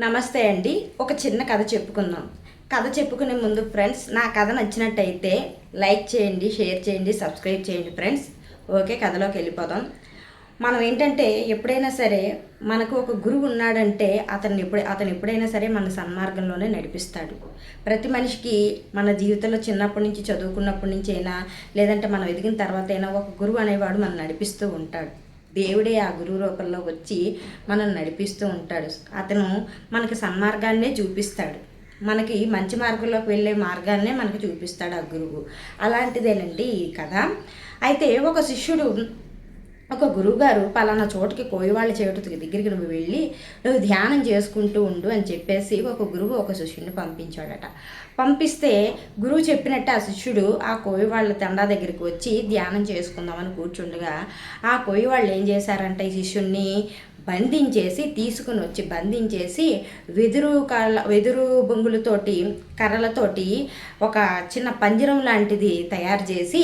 నమస్తే అండి. ఒక చిన్న కథ చెప్పుకుందాం. కథ చెప్పుకునే ముందు ఫ్రెండ్స్, నా కథ నచ్చినట్టయితే లైక్ చేయండి, షేర్ చేయండి, సబ్స్క్రైబ్ చేయండి ఫ్రెండ్స్. ఓకే, కథలోకి వెళ్ళిపోదాం. మనం ఏంటంటే ఎప్పుడైనా సరే మనకు ఒక గురువు ఉన్నాడంటే అతను ఎప్పుడైనా సరే మన సన్మార్గంలోనే నడిపిస్తాడు. ప్రతి మనిషికి మన జీవితంలో చిన్నప్పటి నుంచి చదువుకున్నప్పటి నుంచి అయినా, లేదంటే మనం ఎదిగిన తర్వాత అయినా ఒక గురువు అనేవాడు మనం నడిపిస్తూ ఉంటాడు. దేవుడే ఆ గురువు రూపంలో వచ్చి మనల్ని నడిపిస్తూ ఉంటాడు. అతను మనకి సన్మార్గాన్నే చూపిస్తాడు. మనకి మంచి మార్గంలోకి వెళ్ళే మార్గాన్నే మనకి చూపిస్తాడు ఆ గురువు. అలాంటిదేనండి ఈ కథ. అయితే ఒక శిష్యుడు ఒక గురువుగారు పలానా చోటుకి కోయివాళ్ళ చేటుకి దగ్గరికి నువ్వు వెళ్ళి నువ్వు ధ్యానం చేసుకుంటూ ఉండు అని చెప్పేసి ఒక గురువు ఒక శిష్యుడిని పంపించాడట. పంపిస్తే గురువు చెప్పినట్టు ఆ శిష్యుడు ఆ కోయివాళ్ళ తండా దగ్గరికి వచ్చి ధ్యానం చేసుకుందామని కూర్చుండగా ఆ కోయివాళ్ళు ఏం చేశారంటే ఈ శిష్యుడిని బంధించేసి వెదురు బొంగులతోటి కర్రలతోటి ఒక చిన్న పంజరం లాంటిది తయారు చేసి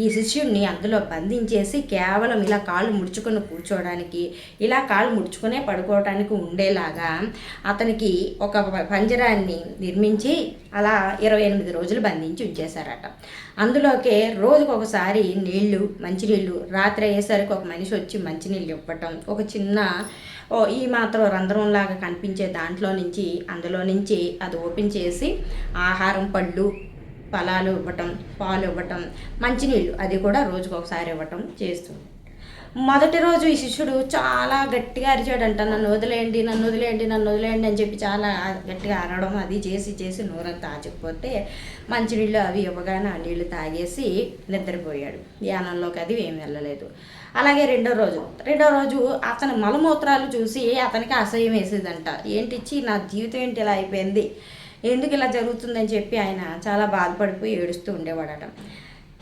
ఈ శిష్యుడిని అందులో బంధించేసి కేవలం ఇలా కాళ్ళు ముడుచుకొని కూర్చోవడానికి, ఇలా కాళ్ళు ముడుచుకునే పడుకోవడానికి ఉండేలాగా అతనికి ఒక పంజరాన్ని నిర్మించి అలా 28 రోజులు బంధించి ఉంచేశారట. అందులోకే రోజుకొకసారి మంచినీళ్ళు రాత్రి అయ్యేసరికి ఒక మనిషి వచ్చి మంచినీళ్ళు ఇవ్వటం, ఒక చిన్న ఈ మాత్రం రంధ్రంలాగా కనిపించే అందులో నుంచి అది ఓపెన్ చేసి ఆహారం, పళ్ళు, ఫలాలు ఇవ్వటం, పాలు ఇవ్వటం, మంచినీళ్ళు అది కూడా రోజుకొకసారి ఇవ్వటం చేస్తుంది. మొదటి రోజు ఈ శిష్యుడు చాలా గట్టిగా అరిచాడంట, నన్ను వదిలేయండి అని చెప్పి చాలా గట్టిగా అరవడం అది చేసి నోరంతా ఆచకపోతే మంచినీళ్ళు అవి ఇవ్వగానే ఆ నీళ్లు తాగేసి నిద్రపోయాడు. ధ్యానంలోకి అది ఏం వెళ్ళలేదు. అలాగే రెండో రోజు అతని మలమూత్రాలు చూసి అతనికి అసహ్యం వేసేదంట. ఏంటిచ్చి నా జీవితం ఏంటి ఇలా అయిపోయింది, ఎందుకు ఇలా జరుగుతుందని చెప్పి ఆయన చాలా బాధపడిపోయి ఏడుస్తూ ఉండేవాడట.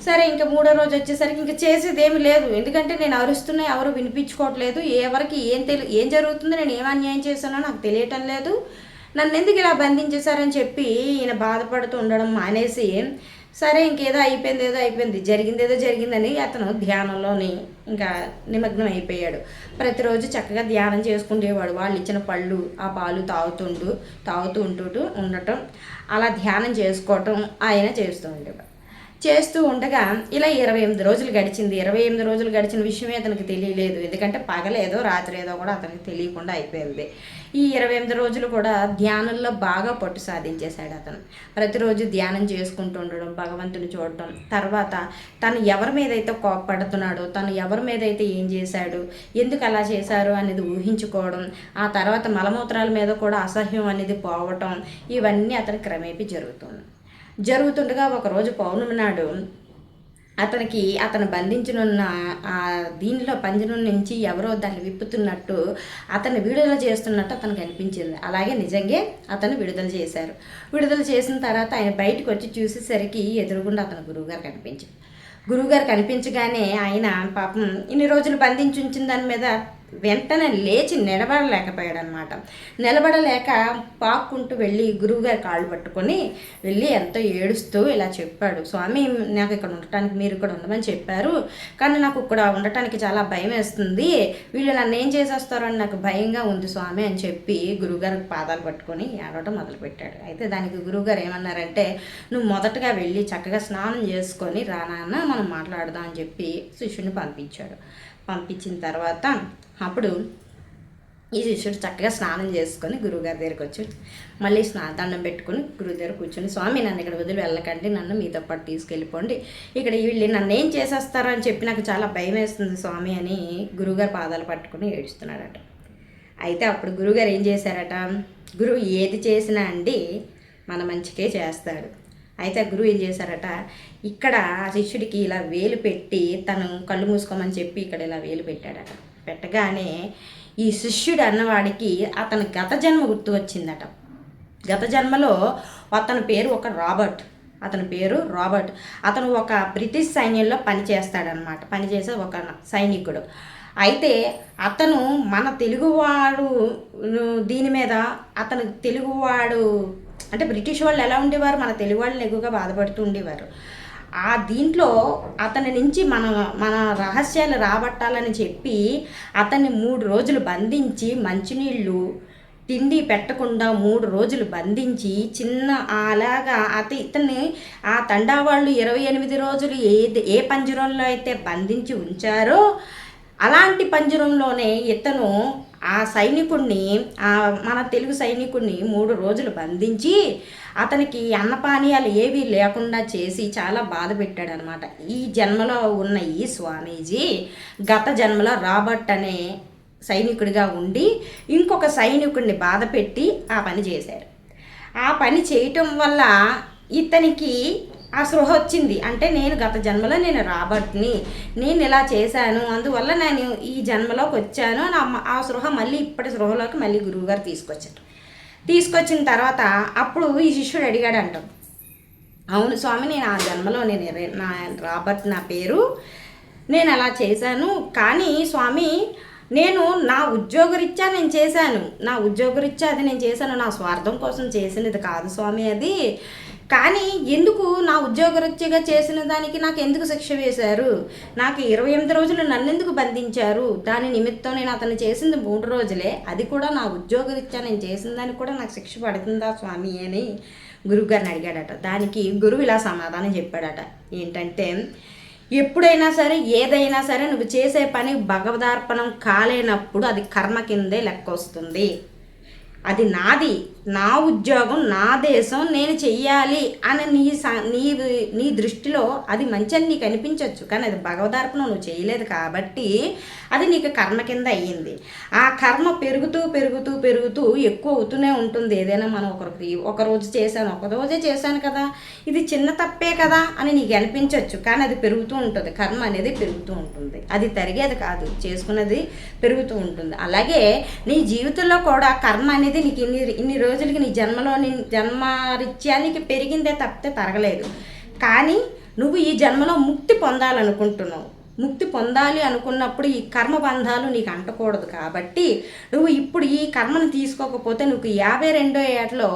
సరే, ఇంకా మూడో రోజు వచ్చేసరికి ఇంకా చేసేది ఏమి లేదు, ఎందుకంటే నేను అరుస్తున్నా ఎవరు వినిపించుకోవట్లేదు, ఎవరికి ఏం జరుగుతుందో, నేను ఏం అన్యాయం చేశానో నాకు తెలియటం లేదు, నన్ను ఎందుకు ఇలా బంధించేశారని చెప్పి ఈయన బాధపడుతూ ఉండడం మానేసి, సరే ఇంకేదో అయిపోయింది జరిగిందేదో జరిగిందని అతను ధ్యానంలోని ఇంకా నిమగ్నం అయిపోయాడు. ప్రతిరోజు చక్కగా ధ్యానం చేసుకుంటేవాడు. వాళ్ళు ఇచ్చిన పళ్ళు ఆ పాలు తాగుతూ ఉండటం, అలా ధ్యానం చేసుకోవటం ఆయన చేస్తూ ఉండగా ఇలా 28 రోజులు గడిచింది. 28 రోజులు గడిచిన విషయమే అతనికి తెలియలేదు, ఎందుకంటే పగలేదో రాత్రి ఏదో కూడా అతనికి తెలియకుండా అయిపోయింది. ఈ 28 రోజులు కూడా ధ్యానంలో బాగా పట్టు సాధించేశాడు అతను. ప్రతిరోజు ధ్యానం చేసుకుంటూ ఉండడం, భగవంతుని చూడటం, తర్వాత తను ఎవరి మీదైతే కోపపడుతున్నాడో, తను ఎవరి మీదైతే ఏం చేశాడు, ఎందుకు అలా చేశారు అనేది ఊహించుకోవడం, ఆ తర్వాత మలమూత్రాల మీద కూడా అసహ్యం అనేది పోవటం, ఇవన్నీ అతని క్రమేపీ జరుగుతుండగా ఒకరోజు పౌర్ణమి నాడు అతను బంధించనున్న ఆ దీనిలో పంజరం నుంచి ఎవరో దాన్ని విప్పుతున్నట్టు, అతన్ని విడుదల చేస్తున్నట్టు అతనికి అనిపించింది. అలాగే నిజంగా అతను విడుదల చేసిన తర్వాత ఆయన బయటకు వచ్చి చూసేసరికి ఎదురుగుండా అతను గురువుగారు కనిపించగానే ఆయన పాపం ఇన్ని రోజులు బంధించి ఉంచిన దాని మీద వెంటనే లేచి నిలబడలేక పాక్కుంటూ వెళ్ళి గురువుగారి కాళ్ళు పట్టుకొని వెళ్ళి ఎంతో ఏడుస్తూ ఇలా చెప్పాడు, స్వామి నాకు ఇక్కడ ఉండటానికి మీరు ఇక్కడ ఉండమని చెప్పారు, కానీ నాకు ఇక్కడ ఉండటానికి చాలా భయం వేస్తుంది, వీళ్ళు నన్ను ఏం చేసేస్తారో అని నాకు భయంగా ఉంది స్వామి అని చెప్పి గురువుగారికి పాదాలు పట్టుకొని ఏడవటం మొదలుపెట్టాడు. అయితే దానికి గురువుగారు ఏమన్నారంటే, నువ్వు మొదటగా వెళ్ళి చక్కగా స్నానం చేసుకొని రానాన్న మనం మాట్లాడదాం అని చెప్పి శిష్యుని పంపించిన తర్వాత అప్పుడు ఈ శిష్యుడు చక్కగా స్నానం చేసుకొని గురువుగారి దగ్గరికి వచ్చి మళ్ళీ దండం పెట్టుకొని గురువు దగ్గర కూర్చొని, స్వామి నన్ను ఇక్కడ వదిలి వెళ్ళకండి, నన్ను మీతో పాటు తీసుకెళ్ళిపోండి, ఇక్కడ వీళ్ళు నన్ను ఏం చేసేస్తారో అని చెప్పి నాకు చాలా భయం వేస్తుంది స్వామి అని గురువుగారు పాదాలు పట్టుకుని ఏడుస్తున్నాడట. అయితే అప్పుడు గురువుగారు ఏం చేశారట, గురువు ఏది చేసినా అండి మన మంచికే చేస్తాడు. అయితే ఆ గురువు ఏం చేశారట, ఇక్కడ ఆ శిష్యుడికి ఇలా వేలు పెట్టి తను కళ్ళు మూసుకోమని చెప్పి ఇక్కడ ఇలా వేలు పెట్టాడట. పెట్టగానే ఈ శిష్యుడు అన్నవాడికి అతని గత జన్మ గుర్తు వచ్చిందట. గత జన్మలో అతని పేరు రాబర్ట్. అతను ఒక బ్రిటిష్ సైన్యంలో పనిచేసే ఒక సైనికుడు. అయితే అతను మన తెలుగువాడు దీని మీద అతను తెలుగువాడు అంటే బ్రిటిష్ వాళ్ళు ఎలా ఉండేవారు, మన తెలుగు వాళ్ళని ఎక్కువగా బాధపడుతూ ఉండేవారు. ఆ దీంట్లో అతని నుంచి మన రహస్యాలు రాబట్టాలని చెప్పి అతన్ని 3 రోజులు బంధించి మంచినీళ్ళు తిండి పెట్టకుండా 3 రోజులు బంధించి చిన్న అలాగా ఇతన్ని ఆ తండా వాళ్ళు 28 రోజులు ఏ పంజరంలో అయితే బంధించి ఉంచారో అలాంటి పంజరంలోనే ఇతను ఆ సైనికుడిని మన తెలుగు సైనికుడిని 3 రోజులు బంధించి అతనికి అన్నపానీయాలు ఏవీ లేకుండా చేసి చాలా బాధ పెట్టాడనమాట. ఈ జన్మలో ఉన్న ఈ స్వామీజీ గత జన్మలో రాబర్ట్ అనే సైనికుడిగా ఉండి ఇంకొక సైనికుడిని బాధ పెట్టి ఆ పని చేశాడు. ఆ పని చేయటం వల్ల ఇతనికి ఆ స్పృహ వచ్చింది. అంటే నేను గత జన్మలో నేను రాబర్ట్ని, నేను ఇలా చేశాను, అందువల్ల నేను ఈ జన్మలోకి వచ్చాను అని ఆ స్పృహ మళ్ళీ ఇప్పటి స్పృహలోకి మళ్ళీ గురువుగారు తీసుకొచ్చారు. తీసుకొచ్చిన తర్వాత అప్పుడు ఈ శిష్యుడు అడిగాడంట, అవును స్వామి, నేను ఆ జన్మలో నా రాబర్ట్ నా పేరు, నేను అలా చేశాను, కానీ స్వామి నేను నా ఉద్యోగరీత్యా నేను చేశాను, నా ఉద్యోగరీత్యా అది నేను చేశాను, నా స్వార్థం కోసం చేసినది కాదు స్వామి అది. కానీ ఎందుకు నా ఉద్యోగరీత్యగా చేసిన దానికి నాకు ఎందుకు శిక్ష వేశారు? నాకు 28 రోజులు నన్నెందుకు బంధించారు? దాని నిమిత్తం నేను అతను చేసింది 3 రోజులే, అది కూడా నా ఉద్యోగరీత్యా నేను చేసిన దానికి కూడా నాకు శిక్ష పడుతుందా స్వామి అని గురువుగారిని అడిగాడట. దానికి గురువు ఇలా సమాధానం చెప్పాడట, ఏంటంటే ఎప్పుడైనా సరే ఏదైనా సరే నువ్వు చేసే పని భగవదార్పణం కాలేనప్పుడు అది కర్మ కిందే లెక్క వస్తుంది. అది నాది, నా ఉద్యోగం, నా దేశం, నేను చెయ్యాలి అని నీ దృష్టిలో అది మంచి అని నీకు అనిపించవచ్చు, కానీ అది భగవదార్పణం నువ్వు చేయలేదు కాబట్టి అది నీకు కర్మ కింద అయ్యింది. ఆ కర్మ పెరుగుతూ పెరుగుతూ పెరుగుతూ ఎక్కువ అవుతూనే ఉంటుంది. ఏదైనా మనం ఒకరోజు చేశాను, ఒక రోజే చేశాను కదా, ఇది చిన్న తప్పే కదా అని నీకు అనిపించవచ్చు, కానీ అది పెరుగుతూ ఉంటుంది. కర్మ అనేది పెరుగుతూ ఉంటుంది, అది తరిగేది కాదు, చేసుకున్నది పెరుగుతూ ఉంటుంది. అలాగే నీ జీవితంలో కూడా కర్మ అనేది నీకు ఇన్ని రోజులకి నీ జన్మరీత్యా నీకు పెరిగిందే తప్పితే తరగలేదు. కానీ నువ్వు ఈ జన్మలో ముక్తి పొందాలనుకుంటున్నావు. ముక్తి పొందాలి అనుకున్నప్పుడు ఈ కర్మ బంధాలు నీకు అంటకూడదు. కాబట్టి నువ్వు ఇప్పుడు ఈ కర్మను తీసుకోకపోతే నువ్వు 52వ ఏటలో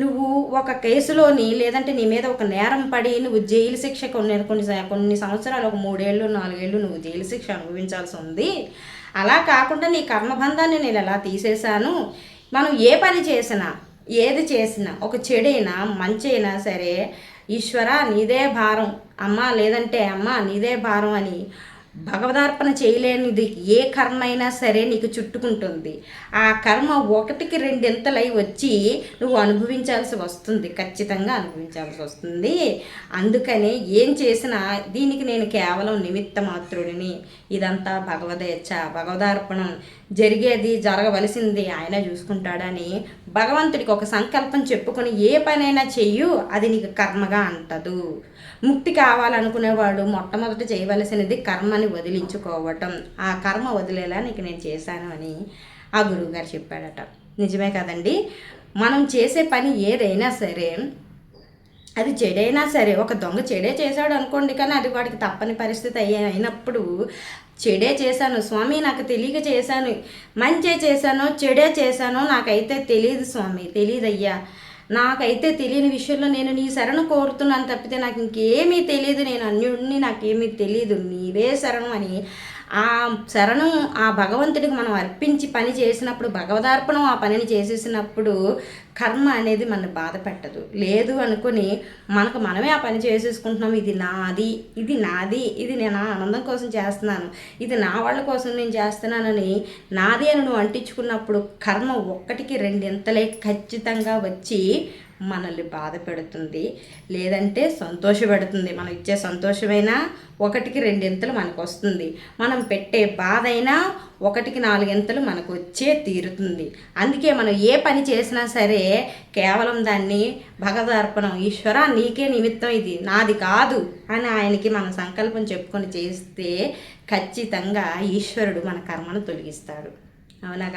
నువ్వు ఒక కేసులోని లేదంటే నీ మీద ఒక నేరం పడి నువ్వు జైలు శిక్ష కొన్ని సంవత్సరాలు, ఒక 3 ఏళ్ళు 4 ఏళ్ళు నువ్వు జైలు శిక్ష అనుభవించాల్సి ఉంది. అలా కాకుండా నీ కర్మబంధాన్ని నేను ఎలా తీసేశాను, మనం ఏ పని చేసినా ఏది చేసినా ఒక చెడైనా మంచైనా సరే ఈశ్వర నీదే భారం అమ్మ, లేదంటే అమ్మ నీదే భారం అని భగవదార్పణ చేయలేనిది ఏ కర్మ అయినా సరే నీకు చుట్టుకుంటుంది. ఆ కర్మ 1కి 2 వచ్చి నువ్వు అనుభవించాల్సి వస్తుంది, ఖచ్చితంగా అనుభవించాల్సి వస్తుంది. అందుకని ఏం చేసినా దీనికి నేను కేవలం నిమిత్త మాత్రుడిని, ఇదంతా భగవదేచ్ఛ, భగవదార్పణం జరగవలసింది ఆయన చూసుకుంటాడని భగవంతుడికి ఒక సంకల్పం చెప్పుకొని ఏ పనైనా చెయ్యు, అది నీకు కర్మగా అంటదు. ముక్తి కావాలనుకునేవాడు మొట్టమొదట చేయవలసినది కర్మని వదిలించుకోవటం. ఆ కర్మ వదిలేలా నీకు నేను చేశాను అని ఆ గురువుగారు చెప్పాడట. నిజమే కదండి. మనం చేసే పని ఏదైనా సరే, అది చెడైనా సరే, ఒక దొంగ చెడే చేశాడు అనుకోండి, కానీ అది వాడికి తప్పని పరిస్థితి అయినప్పుడు చెడే చేశాను స్వామి, నాకు తెలియక చేశాను, మంచే చేశానో చెడే చేశానో నాకైతే తెలియదు స్వామి, తెలియదయ్యా, నాకైతే తెలియని విషయంలో నేను నీ శరణు కోరుతున్నాను తప్పితే నాకు ఇంకేమీ తెలియదు, నేను అన్యుడిని, నాకేమీ తెలియదు, నీవే శరణం అని ఆ శరణం ఆ భగవంతుడికి మనం అర్పించి పని చేసినప్పుడు, భగవదార్పణం ఆ పనిని చేసేసినప్పుడు కర్మ అనేది మన బాధ పెట్టదు. లేదు అనుకుని మనమే ఆ పని చేసేసుకుంటున్నాం, ఇది నాది, ఇది నేను ఆనందం కోసం చేస్తున్నాను, ఇది నా వాళ్ళ కోసం నేను చేస్తున్నానని నాది అని నువ్వు అంటించుకున్నప్పుడు కర్మ 1కి 2 ఖచ్చితంగా వచ్చి మనల్ని బాధ పెడుతుంది, లేదంటే సంతోషపెడుతుంది. మనం ఇచ్చే సంతోషమైనా 1కి 2 మనకు వస్తుంది, మనం పెట్టే బాధ అయినా 1కి 4 మనకు వచ్చే తీరుతుంది. అందుకే మనం ఏ పని చేసినా సరే కేవలం దాన్ని భగవదార్పణం, ఈశ్వర నీకే నిమిత్తం, ఇది నాది కాదు అని ఆయనకి మనం సంకల్పం చెప్పుకొని చేస్తే ఖచ్చితంగా ఈశ్వరుడు మన కర్మను తొలగిస్తాడు. అవునా?